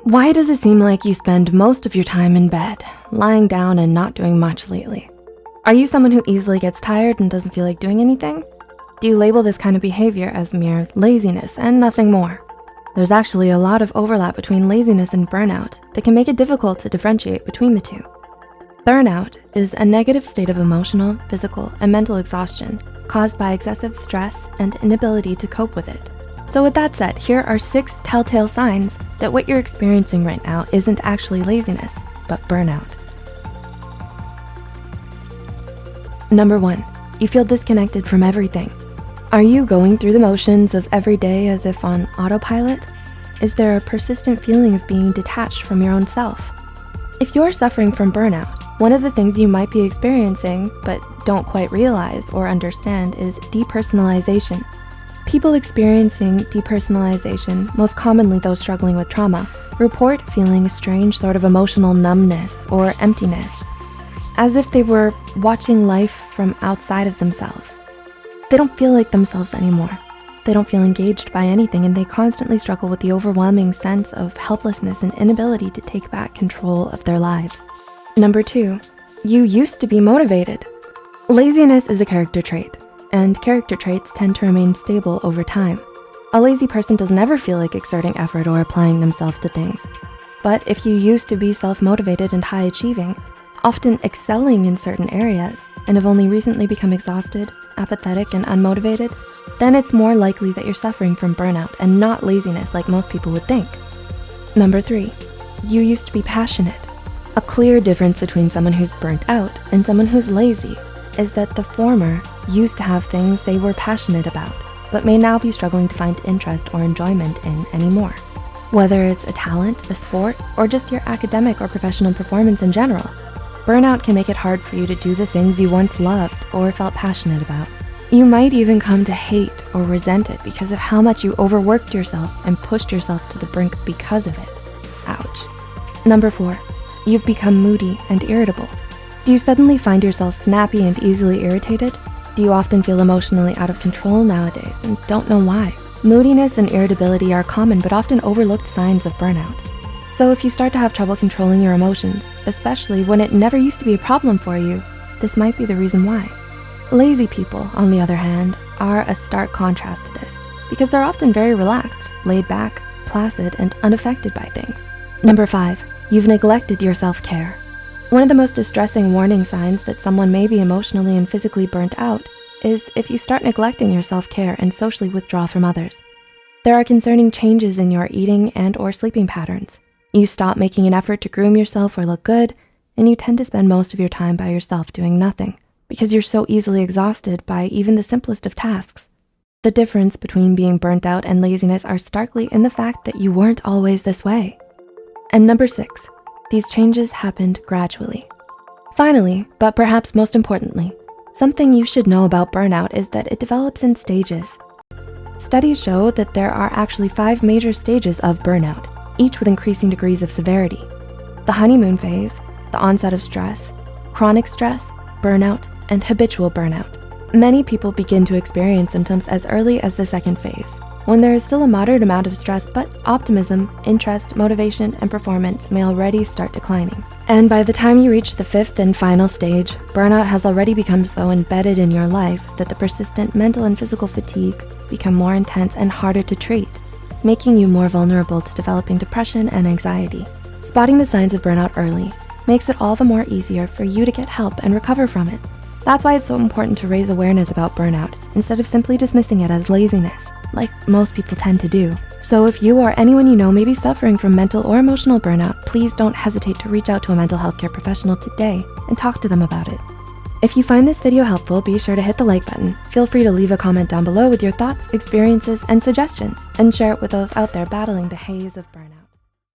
Why does it seem like you spend most of your time in bed, lying down and not doing much lately? Are you someone who easily gets tired and doesn't feel like doing anything? Do you label this kind of behavior as mere laziness and nothing more? There's actually a lot of overlap between laziness and burnout that can make it difficult to differentiate between the two. Burnout is a negative state of emotional, physical, and mental exhaustion caused by excessive stress and inability to cope with it. So with that said, here are 6 telltale signs that what you're experiencing right now isn't actually laziness, but burnout. Number 1, you feel disconnected from everything. Are you going through the motions of every day as if on autopilot? Is there a persistent feeling of being detached from your own self? If you're suffering from burnout, one of the things you might be experiencing but don't quite realize or understand is depersonalization. People experiencing depersonalization, most commonly those struggling with trauma, report feeling a strange sort of emotional numbness or emptiness, as if they were watching life from outside of themselves. They don't feel like themselves anymore. They don't feel engaged by anything, and they constantly struggle with the overwhelming sense of helplessness and inability to take back control of their lives. Number 2, you used to be motivated. Laziness is a character trait, and character traits tend to remain stable over time. A lazy person doesn't ever feel like exerting effort or applying themselves to things. But if you used to be self-motivated and high-achieving, often excelling in certain areas, and have only recently become exhausted, apathetic, and unmotivated, then it's more likely that you're suffering from burnout and not laziness like most people would think. Number 3, you used to be passionate. A clear difference between someone who's burnt out and someone who's lazy is that the former used to have things they were passionate about, but may now be struggling to find interest or enjoyment in anymore. Whether it's a talent, a sport, or just your academic or professional performance in general, burnout can make it hard for you to do the things you once loved or felt passionate about. You might even come to hate or resent it because of how much you overworked yourself and pushed yourself to the brink because of it. Ouch. Number 4, you've become moody and irritable. Do you suddenly find yourself snappy and easily irritated? Do you often feel emotionally out of control nowadays and don't know why? Moodiness and irritability are common but often overlooked signs of burnout. So if you start to have trouble controlling your emotions, especially when it never used to be a problem for you, this might be the reason why. Lazy people, on the other hand, are a stark contrast to this because they're often very relaxed, laid back, placid, and unaffected by things. Number 5, you've neglected your self-care. One of the most distressing warning signs that someone may be emotionally and physically burnt out is if you start neglecting your self-care and socially withdraw from others. There are concerning changes in your eating and or sleeping patterns. You stop making an effort to groom yourself or look good, and you tend to spend most of your time by yourself doing nothing because you're so easily exhausted by even the simplest of tasks. The difference between being burnt out and laziness are starkly in the fact that you weren't always this way. And number 6, these changes happened gradually. Finally, but perhaps most importantly, something you should know about burnout is that it develops in stages. Studies show that there are actually 5 major stages of burnout, each with increasing degrees of severity. The honeymoon phase, the onset of stress, chronic stress, burnout, and habitual burnout. Many people begin to experience symptoms as early as the 2nd phase, when there is still a moderate amount of stress, but optimism, interest, motivation, and performance may already start declining. And by the time you reach the 5th and final stage, burnout has already become so embedded in your life that the persistent mental and physical fatigue become more intense and harder to treat, making you more vulnerable to developing depression and anxiety. Spotting the signs of burnout early makes it all the more easier for you to get help and recover from it. That's why it's so important to raise awareness about burnout instead of simply dismissing it as laziness, like most people tend to do. So if you or anyone you know may be suffering from mental or emotional burnout, please don't hesitate to reach out to a mental health care professional today and talk to them about it. If you find this video helpful, be sure to hit the like button. Feel free to leave a comment down below with your thoughts, experiences, and suggestions, and share it with those out there battling the haze of burnout.